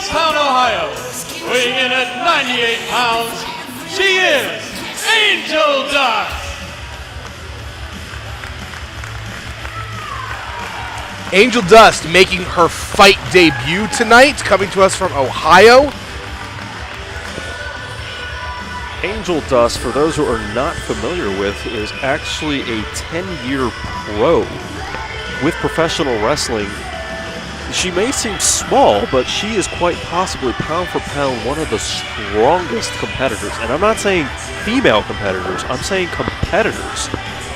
Youngstown, Ohio, weighing in at 98 pounds, she is Angel Dust. Angel Dust making her fight debut tonight, coming to us from Ohio. Angel Dust, for those who are not familiar with, is actually a 10-year pro with professional wrestling. She may seem small, but she is quite possibly pound for pound one of the strongest competitors. And I'm not saying female competitors, I'm saying competitors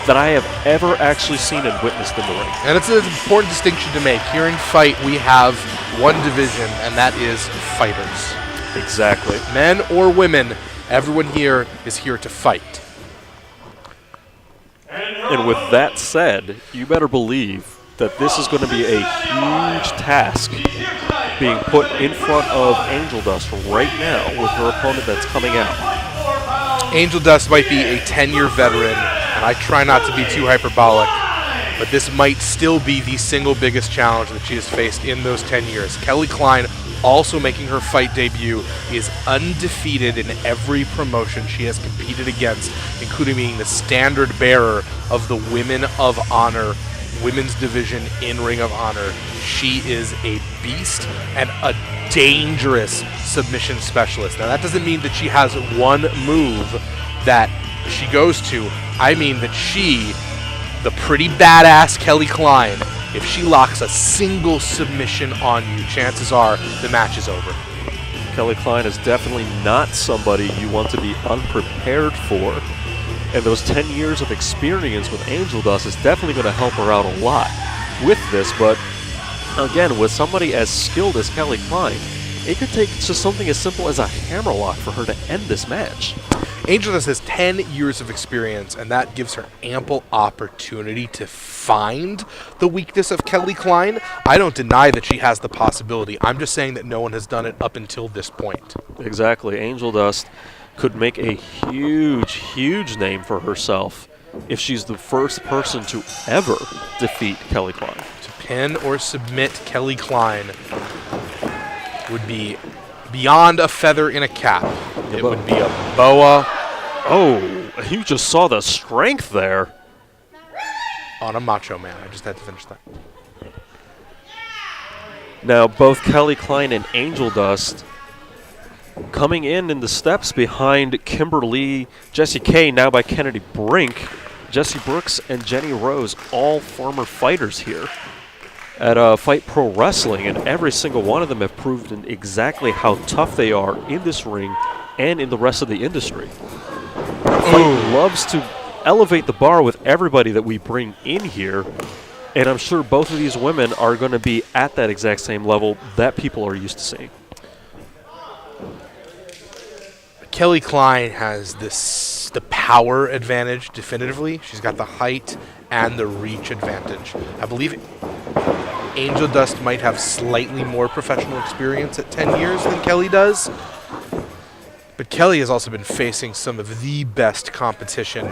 that I have ever actually seen and witnessed in the ring. And it's an important distinction to make. Here in Fight, we have one division, and that is fighters. Exactly. Men or women, everyone here is here to fight. And with that said, you better believe that this is going to be a huge task being put in front of Angel Dust right now with her opponent that's coming out. Angel Dust might be a 10-year veteran, and I try not to be too hyperbolic, but this might still be the single biggest challenge that she has faced in those 10 years. Kelly Klein, also making her fight debut, is undefeated in every promotion she has competed against, including being the standard bearer of the Women of Honor women's division in Ring of Honor. She is a beast and a dangerous submission specialist. Now, that doesn't mean that she has one move that she goes to. I mean that she, the pretty badass Kelly Klein, if she locks a single submission on you, chances are the match is over. Kelly Klein is definitely not somebody you want to be unprepared for. And those 10 years of experience with Angel Dust is definitely going to help her out a lot with this. But again, with somebody as skilled as Kelly Klein, it could take just something as simple as a hammerlock for her to end this match. Angel Dust has 10 years of experience, and that gives her ample opportunity to find the weakness of Kelly Klein. I don't deny that she has the possibility. I'm just saying that no one has done it up until this point. Exactly. Angel Dust could make a huge, huge name for herself if she's the first person to ever defeat Kelly Klein. To pin or submit Kelly Klein would be beyond a feather in a cap. It would be a boa. Oh, you just saw the strength there. On a Macho Man. I just had to finish that. Now, both Kelly Klein and Angel Dust coming in the steps behind Kimberly, Jessie Kay, now by Kennedy Brink, Jesse Brooks, and Jenny Rose, all former fighters here at Fight Pro Wrestling, and every single one of them have proven exactly how tough they are in this ring and in the rest of the industry. Fight loves to elevate the bar with everybody that we bring in here, and I'm sure both of these women are going to be at that exact same level that people are used to seeing. Kelly Klein has the power advantage definitively. She's got the height and the reach advantage. I believe Angel Dust might have slightly more professional experience at 10 years than Kelly does. But Kelly has also been facing some of the best competition,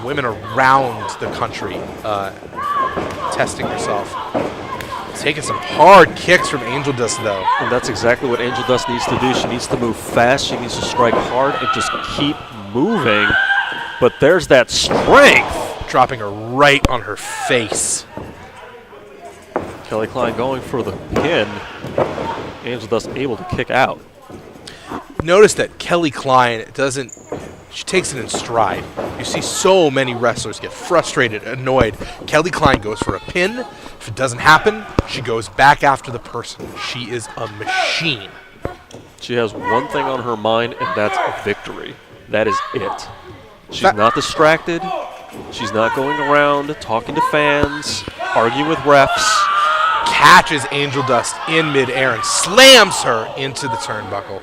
women around the country, testing herself. Taking some hard kicks from Angel Dust, though. And that's exactly what Angel Dust needs to do. She needs to move fast. She needs to strike hard and just keep moving. But there's that strength. Dropping her right on her face. Kelly Klein going for the pin. Angel Dust able to kick out. Notice that Kelly Klein she takes it in stride. You see so many wrestlers get frustrated, annoyed. Kelly Klein goes for a pin. If it doesn't happen, she goes back after the person. She is a machine. She has one thing on her mind, and that's victory. That is it. She's not distracted. She's not going around talking to fans, arguing with refs. Catches Angel Dust in midair and slams her into the turnbuckle.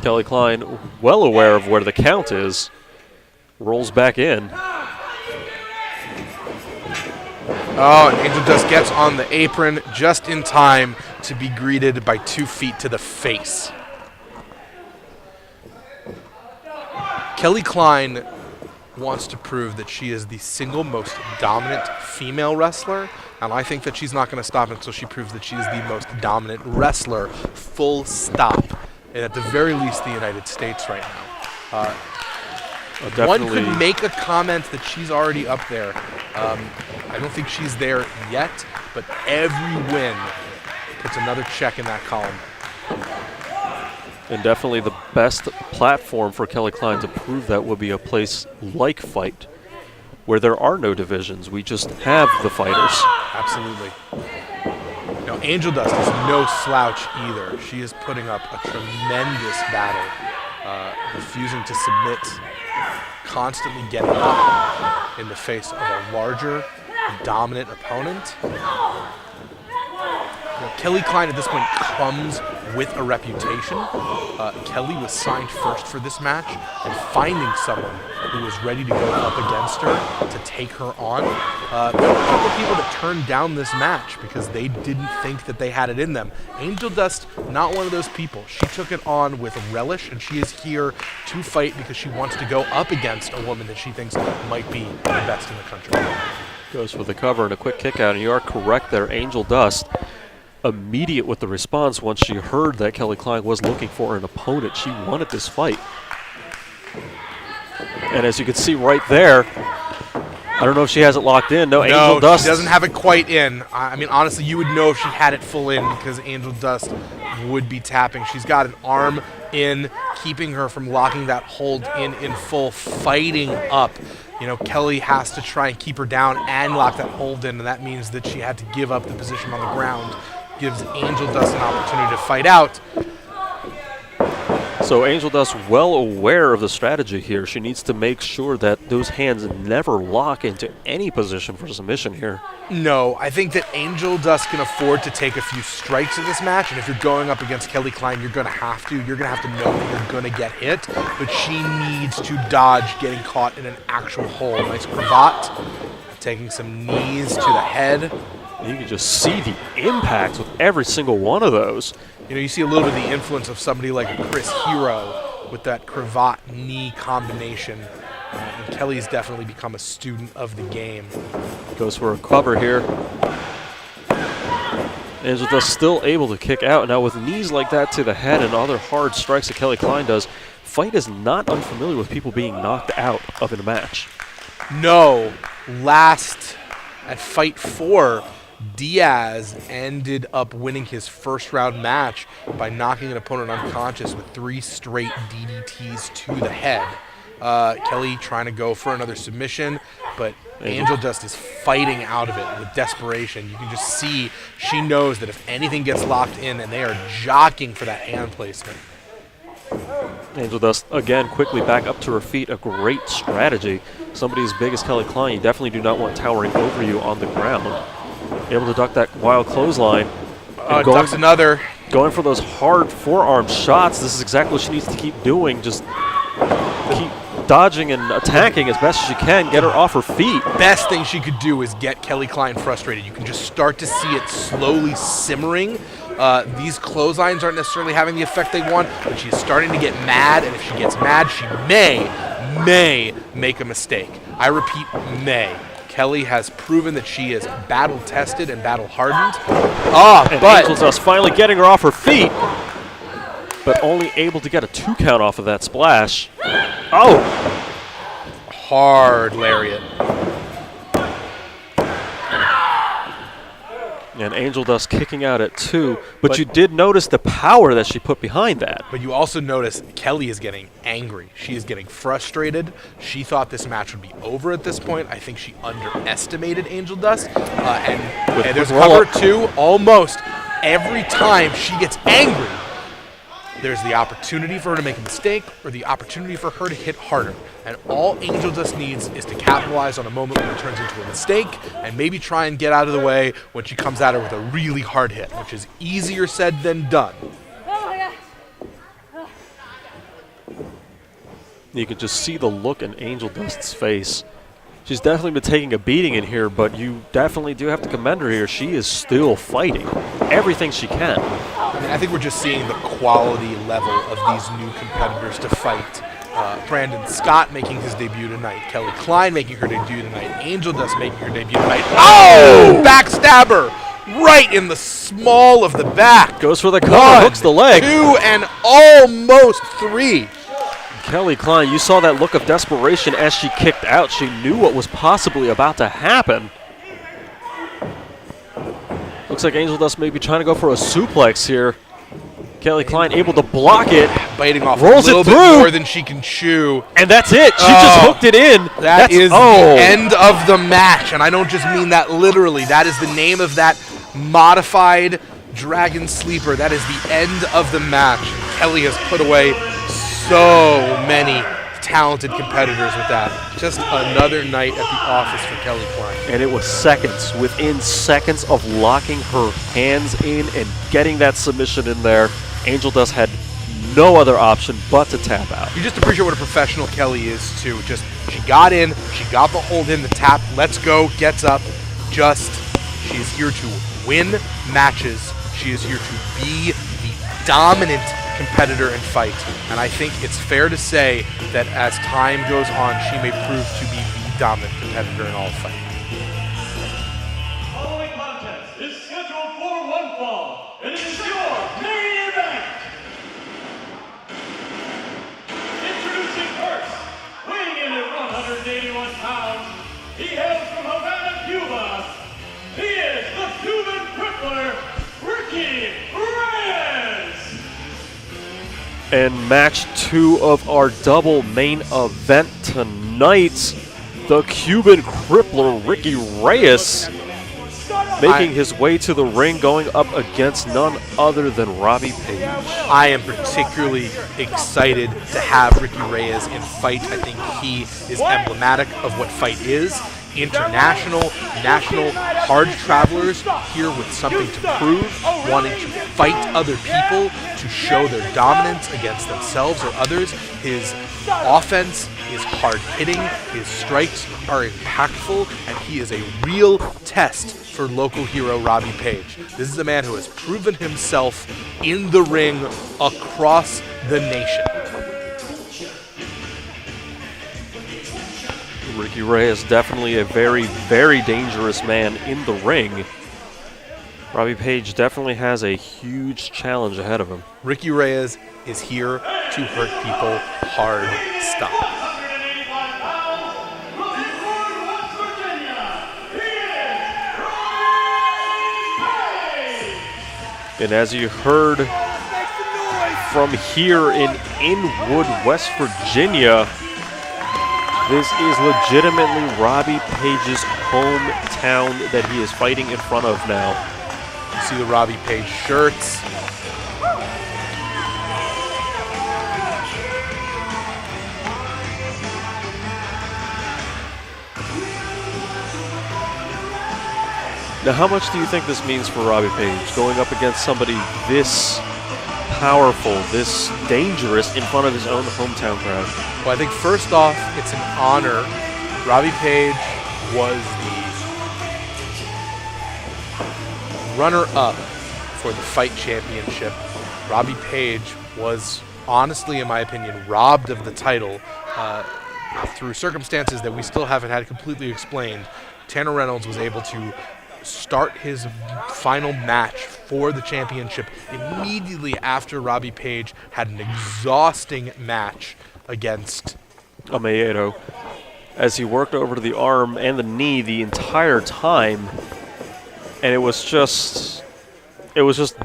Kelly Klein, well aware of where the count is, rolls back in. Oh, and Angel Dust gets on the apron just in time to be greeted by 2 feet to the face. Kelly Klein wants to prove that she is the single most dominant female wrestler And I think that she's not going to stop until she proves that she is the most dominant wrestler, full stop, and at the very least the United States right now. One could make a comment that she's already up there. I don't think she's there yet, but every win puts another check in that column. And definitely the best platform for Kelly Klein to prove that would be a place like Fight, where there are no divisions. We just have the fighters. Absolutely. Now, Angel Dust is no slouch either. She is putting up a tremendous battle, refusing to submit, constantly getting up in the face of a larger, dominant opponent. Kelly Klein at this point comes with a reputation. Kelly was signed first for this match, and finding someone who was ready to go up against her to take her on. There were a couple of people that turned down this match because they didn't think that they had it in them. Angel Dust, not one of those people. She took it on with relish, and she is here to fight because she wants to go up against a woman that she thinks might be the best in the country. Goes for the cover and a quick kick out, and you are correct there. Angel Dust, immediate with the response once she heard that Kelly Klein was looking for an opponent. She wanted this fight. And as you can see right there, I don't know if she has it locked in. No, Angel Dust. She doesn't have it quite in. I mean, honestly, you would know if she had it full in because Angel Dust would be tapping. She's got an arm in, keeping her from locking that hold in full, fighting up. Kelly has to try and keep her down and lock that hold in, and that means that she had to give up the position on the ground. Gives Angel Dust an opportunity to fight out. So Angel Dust well aware of the strategy here. She needs to make sure that those hands never lock into any position for submission here. No, I think that Angel Dust can afford to take a few strikes in this match, and if you're going up against Kelly Klein, you're going to have to. You're going to have to know that you're going to get hit, but she needs to dodge getting caught in an actual hole. Nice cravat, taking some knees to the head. You can just see the impact with every single one of those. You see a little bit of the influence of somebody like Chris Hero with that cravat knee combination. And Kelly's definitely become a student of the game. Goes for a cover here. Angel Dust still able to kick out. Now with knees like that to the head and other hard strikes that Kelly Klein does, Fight is not unfamiliar with people being knocked out of in a match. No. Last at Fight 4, Diaz ended up winning his first round match by knocking an opponent unconscious with 3 straight DDTs to the head. Kelly trying to go for another submission, but Angel Dust is fighting out of it with desperation. You can just see she knows that if anything gets locked in, and they are jockeying for that hand placement. Angel Dust, again, quickly back up to her feet. A great strategy. Somebody as big as Kelly Klein, you definitely do not want towering over you on the ground. Able to duck that wild clothesline. Ducks another. Going for those hard forearm shots. This is exactly what she needs to keep doing. Just keep dodging and attacking as best as she can. Get her off her feet. Best thing she could do is get Kelly Klein frustrated. You can just start to see it slowly simmering. These clotheslines aren't necessarily having the effect they want, but she's starting to get mad, and if she gets mad, she may make a mistake. I repeat, may. Kelly has proven that she is battle-tested and battle-hardened. But Angel Dust finally getting her off her feet, but only able to get a 2 count off of that splash. Oh! Hard lariat. And Angel Dust kicking out at 2, but you did notice the power that she put behind that. But you also notice Kelly is getting angry. She is getting frustrated. She thought this match would be over at this point. I think she underestimated Angel Dust. And there's cover 2 almost. Every time she gets angry, there's the opportunity for her to make a mistake or the opportunity for her to hit harder. And all Angel Dust needs is to capitalize on a moment when it turns into a mistake and maybe try and get out of the way when she comes at her with a really hard hit, which is easier said than done. You can just see the look in Angel Dust's face. She's definitely been taking a beating in here, but you definitely do have to commend her here. She is still fighting everything she can. I think we're just seeing the quality level of these new competitors to Fight. Brandon Scott making his debut tonight. Kelly Klein making her debut tonight. Angel Dust making her debut tonight. Oh! Backstabber! Right in the small of the back. Goes for the cover, hooks the leg. 2 and almost 3. Kelly Klein, you saw that look of desperation as she kicked out. She knew what was possibly about to happen. Looks like Angel Dust may be trying to go for a suplex here. Kelly Klein able to block it. Biting off rolls a little it bit through, more than she can chew. And that's it. She just hooked it in. That's the end of the match. And I don't just mean that literally. That is the name of that modified Dragon Sleeper. That is the end of the match. Kelly has put away so many talented competitors with that. Just another night at the office for Kelly Klein. And it was seconds, within seconds of locking her hands in and getting that submission in there. Angel Dust had no other option but to tap out. You just appreciate what a professional Kelly is too. Just, she got in, she got the hold in, the tap, let's go, gets up. She's here to win matches. She is here to be the dominant competitor and fight. And I think it's fair to say that as time goes on, she may prove to be the dominant competitor in all fighting. The following contest is scheduled for one fall, and it is your main event. Introducing first, weighing in at 181 pounds, he hails from Havana, Cuba. He is the Cuban Crippler Ricky Reyes. And match 2 of our double main event tonight, the Cuban Crippler Ricky Reyes making his way to the ring, going up against none other than Robbie Paige. I am particularly excited to have Ricky Reyes in fight. I think he is emblematic of what fight is. International, national, hard travelers here with something to prove, wanting to fight other people, to show their dominance against themselves or others. His offense is hard-hitting, his strikes are impactful, and he is a real test for local hero Robbie Paige. This is a man who has proven himself in the ring across the nation. Ricky Reyes definitely a very, very dangerous man in the ring. Robbie Paige definitely has a huge challenge ahead of him. Ricky Reyes is here to hurt people hard stop. And as you heard from here in Inwood, West Virginia, this is legitimately Robbie Paige's hometown that he is fighting in front of now. You see the Robbie Paige shirts. Now, how much do you think this means for Robbie Paige, going up against somebody this powerful, this dangerous in front of his own hometown crowd? Well, I think first off, it's an honor. Robbie Paige was the runner-up for the Fight Championship. Robbie Paige was, honestly, in my opinion, robbed of the title through circumstances that we still haven't had completely explained. Tanner Reynolds was able to start his final match for the championship immediately after Robbie Paige had an exhausting match against Amaedo, as he worked over to the arm and the knee the entire time, and it was just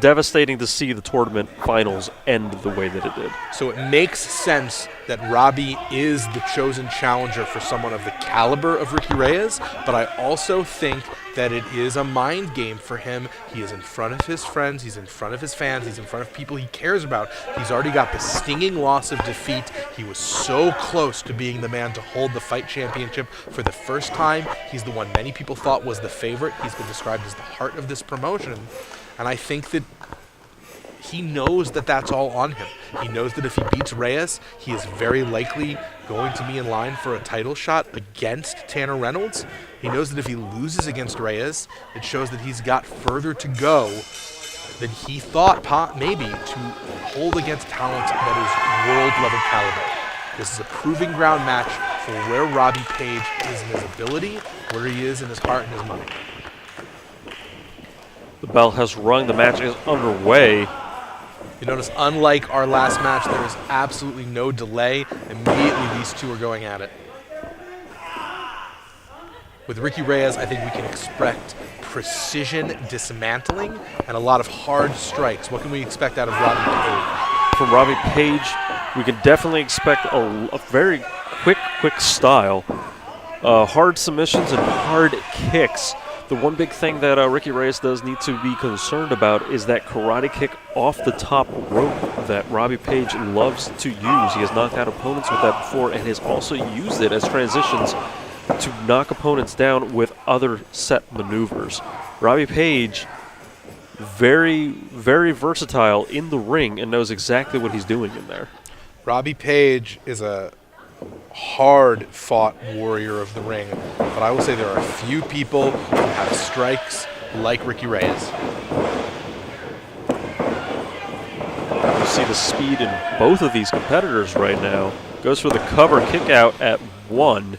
devastating to see the tournament finals end the way that it did. So it makes sense that Robbie is the chosen challenger for someone of the caliber of Ricky Reyes, but I also think that it is a mind game for him. He is in front of his friends, he's in front of his fans, he's in front of people he cares about. He's already got the stinging loss of defeat. He was so close to being the man to hold the Fight Championship for the first time. He's the one many people thought was the favorite. He's been described as the heart of this promotion. And I think that he knows that that's all on him. He knows that if he beats Reyes, he is very likely going to be in line for a title shot against Tanner Reynolds. He knows that if he loses against Reyes, it shows that he's got further to go than he thought maybe to hold against talent that is world-level caliber. This is a proving ground match for where Robbie Paige is in his ability, where he is in his heart and his mind. The bell has rung. The match is underway. You notice, unlike our last match, there is absolutely no delay. Immediately, these two are going at it. With Ricky Reyes, I think we can expect precision dismantling and a lot of hard strikes. What can we expect out of Robbie Paige? From Robbie Paige, we can definitely expect a very quick style. Hard submissions and hard kicks. The one big thing that Ricky Reyes does need to be concerned about is that karate kick off the top rope that Robbie Paige loves to use. He has knocked out opponents with that before and has also used it as transitions to knock opponents down with other set maneuvers. Robbie Paige, very, very versatile in the ring and knows exactly what he's doing in there. Robbie Paige is a hard-fought warrior of the ring, but I will say there are a few people who have strikes like Ricky Reyes. You see the speed in both of these competitors right now. Goes for the cover kick out at 1.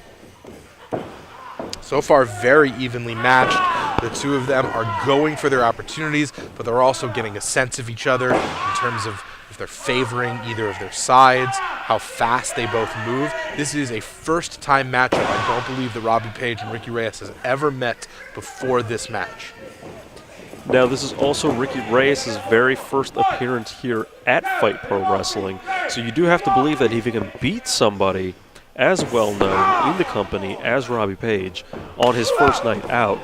So far, very evenly matched. The two of them are going for their opportunities, but they're also getting a sense of each other in terms of if they're favoring either of their sides, how fast they both move. This is a first-time matchup. I don't believe that Robbie Paige and Ricky Reyes has ever met before this match. Now, this is also Ricky Reyes' very first appearance here at Fight Pro Wrestling, so you do have to believe that if he can beat somebody as well-known in the company as Robbie Paige on his first night out,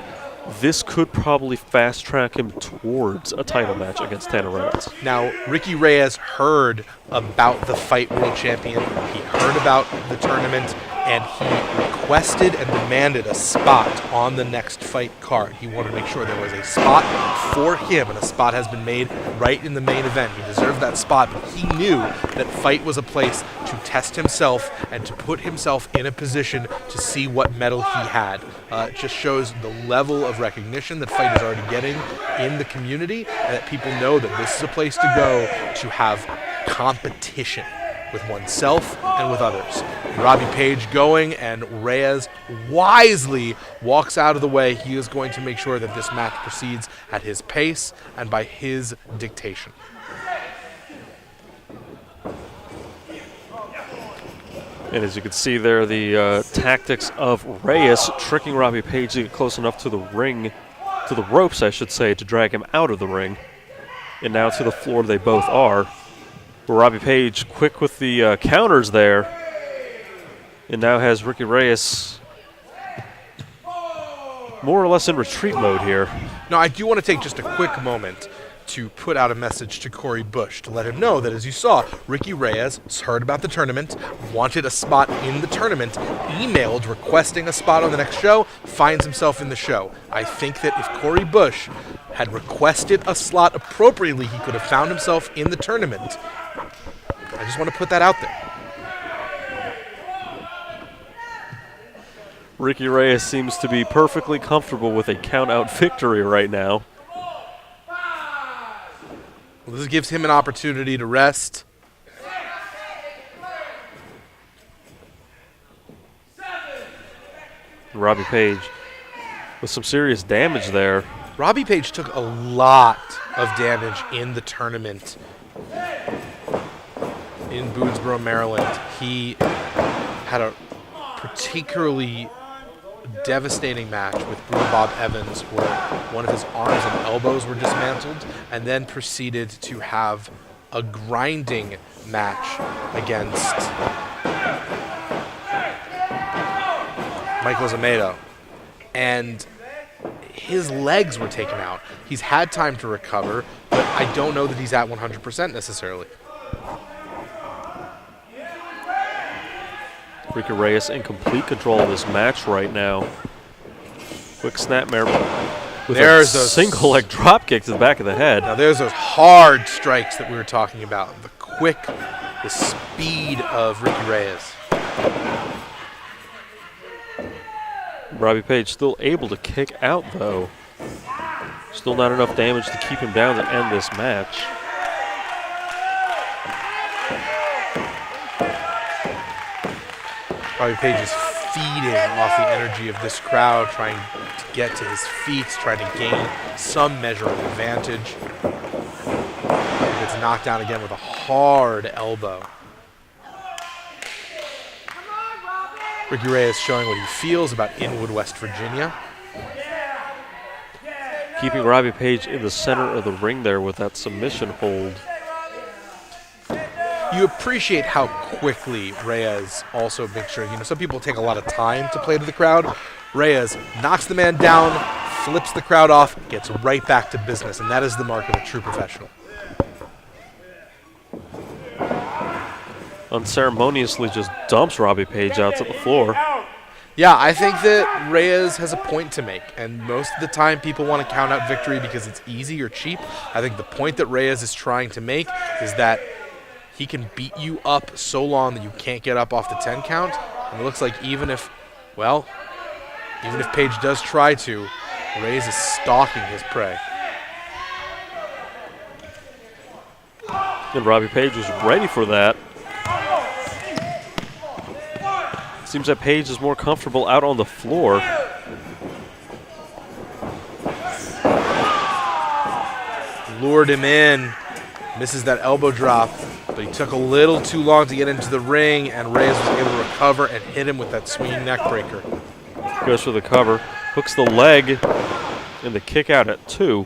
this could probably fast-track him towards a title match against Tanner Rhodes. Now, Ricky Reyes heard about the Fight World Champion. He heard about the tournament, and he requested and demanded a spot on the next fight card. He wanted to make sure there was a spot for him, and a spot has been made right in the main event. He deserved that spot, but he knew that Fight was a place to test himself and to put himself in a position to see what mettle he had. It just shows the level of recognition that Fight is already getting in the community, and that people know that this is a place to go to have competition with oneself and with others. Robbie Paige going, and Reyes wisely walks out of the way. He is going to make sure that this match proceeds at his pace and by his dictation. And as you can see there, the tactics of Reyes tricking Robbie Paige to get close enough to the ring, to the ropes, I should say, to drag him out of the ring. And now to the floor they both are. Robbie Paige quick with the counters there, and now has Ricky Reyes more or less in retreat mode here. Now, I do want to take just a quick moment to put out a message to Corey Bush to let him know that, as you saw, Ricky Reyes heard about the tournament, wanted a spot in the tournament, emailed requesting a spot on the next show, finds himself in the show. I think that if Corey Bush had requested a slot appropriately, he could have found himself in the tournament. I just want to put that out there. Ricky Reyes seems to be perfectly comfortable with a count-out victory right now. Well, this gives him an opportunity to rest. Robbie Paige with some serious damage there. Robbie Paige took a lot of damage in the tournament in Boonesboro, Maryland. He had a particularly devastating match with Bruno Bob Evans where one of his arms and elbows were dismantled, and then proceeded to have a grinding match against Michael Zamedo. And his legs were taken out. He's had time to recover, but I don't know that he's at 100% necessarily. Ricky Reyes in complete control of this match right now. Quick snapmare with a single leg drop kick to the back of the head. Now there's those hard strikes that we were talking about. The speed of Ricky Reyes. Robbie Paige still able to kick out, though. Still not enough damage to keep him down to end this match. Robbie Paige is feeding off the energy of this crowd, trying to get to his feet, trying to gain some measure of advantage. He gets knocked down again with a hard elbow. Ricky Reyes showing what he feels about Inwood, West Virginia. Keeping Robbie Paige in the center of the ring there with that submission hold. You appreciate how quickly Reyes also makes sure, some people take a lot of time to play to the crowd. Reyes knocks the man down, flips the crowd off, gets right back to business, and that is the mark of a true professional. Unceremoniously just dumps Robbie Paige out to the floor. Yeah, I think that Reyes has a point to make, and most of the time people want to count out victory because it's easy or cheap. I think the point that Reyes is trying to make is that he can beat you up so long that you can't get up off the 10 count, and it looks like even if Paige does try to, Reyes is stalking his prey. And Robbie Paige was ready for that. Seems that Paige is more comfortable out on the floor. Lured him in, misses that elbow drop, but he took a little too long to get into the ring, and Reyes was able to recover and hit him with that swinging neck breaker. Goes for the cover, hooks the leg, and the kick out at 2.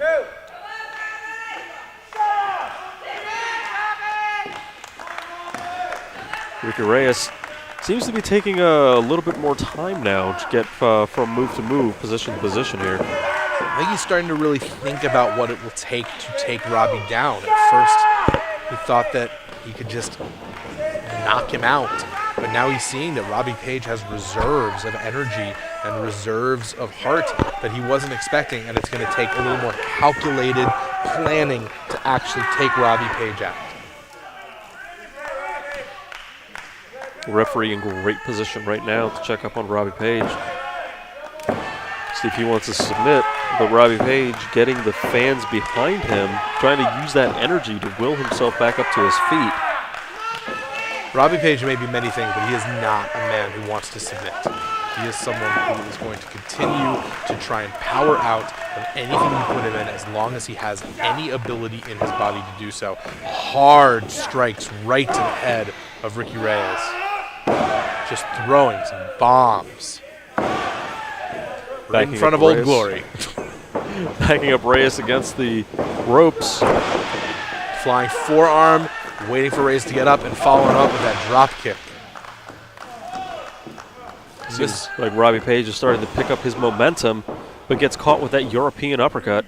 Ricky Reyes seems to be taking a little bit more time now to get from move to move, position to position here. I think he's starting to really think about what it will take to take Robbie down. At first, he thought that he could just knock him out, but now he's seeing that Robbie Paige has reserves of energy and reserves of heart that he wasn't expecting, and it's going to take a little more calculated planning to actually take Robbie Paige out. Referee in great position right now to check up on Robbie Paige. See if he wants to submit, but Robbie Paige getting the fans behind him, trying to use that energy to will himself back up to his feet. Robbie Paige may be many things, but he is not a man who wants to submit. He is someone who is going to continue to try and power out of anything you put him in as long as he has any ability in his body to do so. Hard strikes right to the head of Ricky Reyes. Just throwing some bombs. Right in front of Old Glory. Backing up Reyes against the ropes. Flying forearm, waiting for Reyes to get up and following up with that drop kick. Seems like Robbie Paige is starting to pick up his momentum, but gets caught with that European uppercut.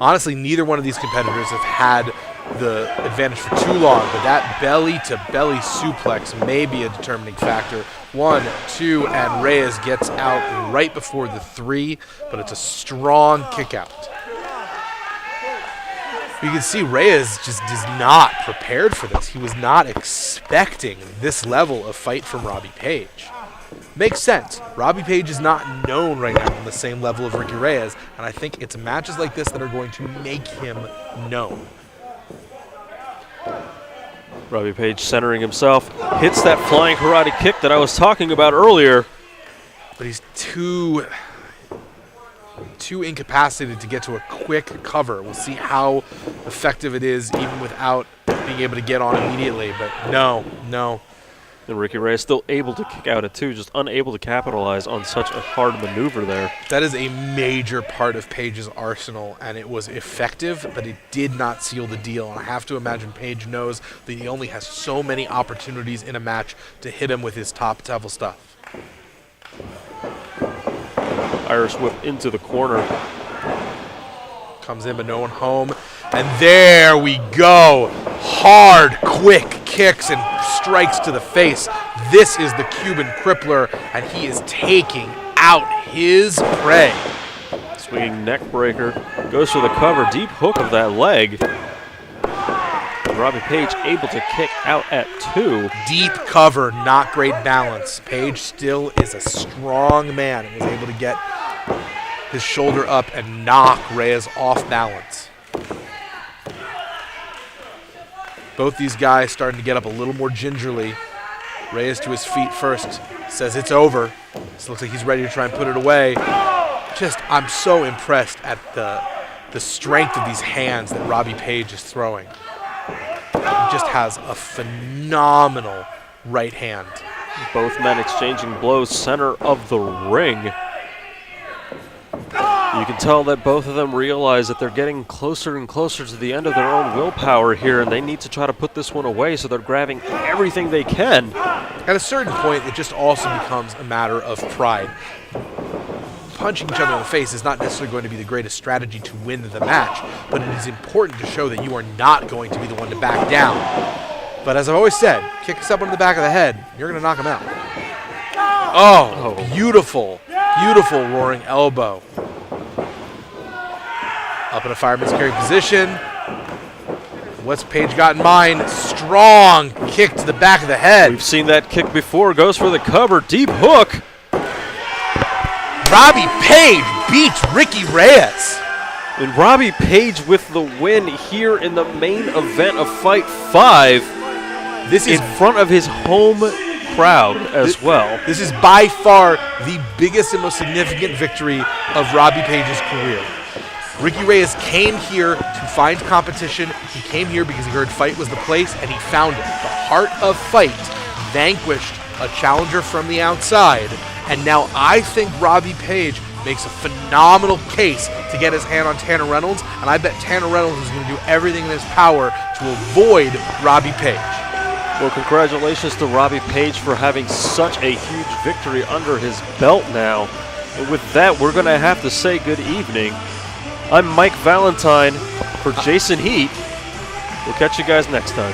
Honestly, neither one of these competitors have had the advantage for too long, but that belly-to-belly suplex may be a determining factor. 1, 2, and Reyes gets out right before the 3, but it's a strong kick out. You can see Reyes just is not prepared for this. He was not expecting this level of fight from Robbie Paige. Makes sense. Robbie Paige is not known right now on the same level of Ricky Reyes, and I think it's matches like this that are going to make him known. Robbie Paige centering himself, hits that flying karate kick that I was talking about earlier. But he's too incapacitated to get to a quick cover. We'll see how effective it is even without being able to get on immediately, but no. And Ricky Reyes still able to kick out at 2, just unable to capitalize on such a hard maneuver there. That is a major part of Paige's arsenal, and it was effective, but it did not seal the deal. And I have to imagine Paige knows that he only has so many opportunities in a match to hit him with his top-level stuff. Irish whip into the corner. Comes in, but no one home. And there we go. Hard, quick kicks and strikes to the face. This is the Cuban Crippler, and he is taking out his prey. Swinging neck breaker. Goes for the cover. Deep hook of that leg. And Robbie Paige able to kick out at 2. Deep cover, not great balance. Paige still is a strong man and was able to get his shoulder up and knock Reyes off balance. Both these guys starting to get up a little more gingerly. Reyes to his feet first, says it's over. This looks like he's ready to try and put it away. I'm so impressed at the strength of these hands that Robbie Paige is throwing. He just has a phenomenal right hand. Both men exchanging blows center of the ring. You can tell that both of them realize that they're getting closer and closer to the end of their own willpower here, and they need to try to put this one away, so they're grabbing everything they can. At a certain point, it just also becomes a matter of pride. Punching each other in the face is not necessarily going to be the greatest strategy to win the match, but it is important to show that you are not going to be the one to back down. But as I've always said, kick someone in the back of the head, you're going to knock them out. Oh, beautiful, beautiful roaring elbow. Up in a fireman's carry position. What's Paige got in mind? Strong kick to the back of the head. We've seen that kick before. Goes for the cover. Deep hook. Robbie Paige beats Ricky Reyes. And Robbie Paige with the win here in the main event of Fight 5. This is in front of his home crowd as well. This is by far the biggest and most significant victory of Robbie Paige's career. Ricky Reyes came here to find competition. He came here because he heard Fight was the place, and he found it. The Heart of Fight vanquished a challenger from the outside, and now I think Robbie Paige makes a phenomenal case to get his hand on Tanner Reynolds, and I bet Tanner Reynolds is going to do everything in his power to avoid Robbie Paige. Well, congratulations to Robbie Paige for having such a huge victory under his belt now. And with that, we're going to have to say good evening. I'm Mike Valentine for Jason Heat. We'll catch you guys next time.